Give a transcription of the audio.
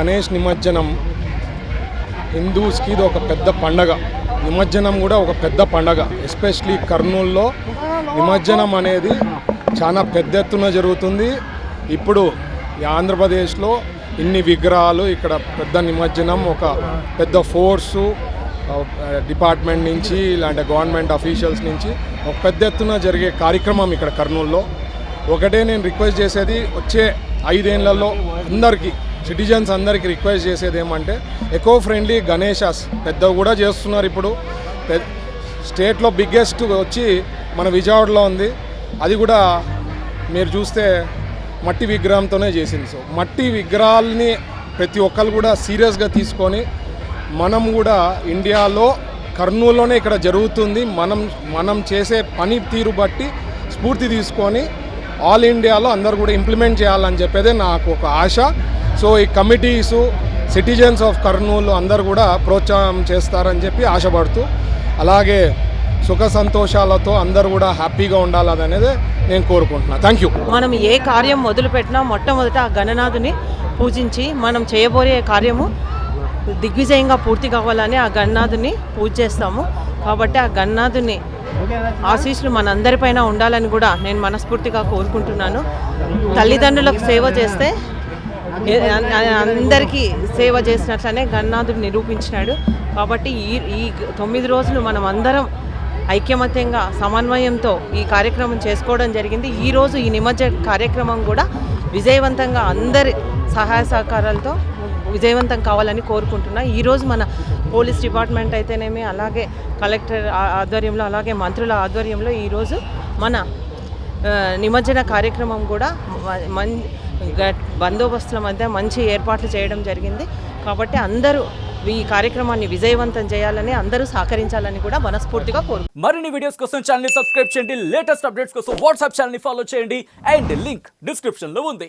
గణేష్ నిమజ్జనం హిందూస్కి ఇది ఒక పెద్ద పండగ. నిమజ్జనం కూడా ఒక పెద్ద పండగ. ఎస్పెషలీ కర్నూలులో నిమజ్జనం అనేది చాలా పెద్ద ఎత్తున జరుగుతుంది. ఇప్పుడు ఈ ఆంధ్రప్రదేశ్లో ఇన్ని విగ్రహాలు, ఇక్కడ పెద్ద నిమజ్జనం, ఒక పెద్ద ఫోర్సు డిపార్ట్మెంట్ నుంచి ఇలాంటి గవర్నమెంట్ అఫీషియల్స్ నుంచి ఒక పెద్ద ఎత్తున జరిగే కార్యక్రమం ఇక్కడ కర్నూలులో. ఒకటే నేను రిక్వెస్ట్ చేసేది, వచ్చే 5 ఏళ్లలో అందరికీ సిటిజన్స్ అందరికీ రిక్వెస్ట్ చేసేది ఏమంటే ఎకో ఫ్రెండ్లీ గణేషాస్ పెద్దవి కూడా చేస్తున్నారు. ఇప్పుడు స్టేట్లో బిగ్గెస్ట్ వచ్చి మన విజయవాడలో ఉంది. అది కూడా మీరు చూస్తే మట్టి విగ్రహంతోనే చేసింది. సో మట్టి విగ్రహాలని ప్రతి ఒక్కరు కూడా సీరియస్గా తీసుకొని మనం కూడా ఇండియాలో కర్నూలులోనే ఇక్కడ జరుగుతుంది, మనం చేసే పని తీరు బట్టి స్ఫూర్తి తీసుకొని ఆల్ ఇండియాలో అందరు కూడా ఇంప్లిమెంట్ చేయాలని చెప్పేదే నాకు ఒక ఆశ. సో ఈ కమిటీసు, సిటిజన్స్ ఆఫ్ కర్నూలు అందరు కూడా ప్రోత్సాహం చేస్తారని చెప్పి ఆశపడుతూ, అలాగే సుఖ సంతోషాలతో అందరూ కూడా హ్యాపీగా ఉండాలనేది నేను కోరుకుంటున్నాను. Thank you. మనం ఏ కార్యం మొదలుపెట్టినా మొట్టమొదట ఆ గణనాథుని పూజించి మనం చేయబోయే కార్యము దిగ్విజయంగా పూర్తి కావాలని ఆ గణనాథుని పూజ చేస్తాము. కాబట్టి ఆ గణనాథుని ఆశీస్సులు మనందరిపైన ఉండాలని కూడా నేను మనస్ఫూర్తిగా కోరుకుంటున్నాను. తల్లిదండ్రులకు సేవ చేస్తే అందరికీ సేవ చేసినట్లనే గణనాథుడు నిరూపించినాడు. కాబట్టి ఈ 9 రోజులు మనం అందరం ఐక్యమత్యంగా సమన్వయంతో ఈ కార్యక్రమం చేసుకోవడం జరిగింది. ఈరోజు ఈ నిమజ్జన కార్యక్రమం కూడా విజయవంతంగా అందరి సహాయ సహకారాలతో విజయవంతం కావాలని కోరుకుంటున్నా. ఈరోజు మన పోలీస్ డిపార్ట్మెంట్ అయితేనేమి, అలాగే కలెక్టర్ ఆధ్వర్యంలో, అలాగే మంత్రుల ఆధ్వర్యంలో ఈరోజు మన నిమజ్జన కార్యక్రమం కూడా బందోబస్తుల మధ్య మంచి ఏర్పాట్లు చేయడం జరిగింది. కాబట్టి అందరూ ఈ కార్యక్రమాన్ని విజయవంతం చేయాలని, అందరూ సహకరించాలని కూడా మనస్ఫూర్తిగా కోరుకుంటున్నాను. మరిన్ని వీడియోస్ కోసం ఛానల్ ని సబ్స్క్రైబ్ చేయండి, లేటెస్ట్ అప్డేట్స్ కోసం వాట్సాప్ ఛానల్ ని ఫాలో చేయండి, అండ్ లింక్ డిస్క్రిప్షన్ లో ఉంది.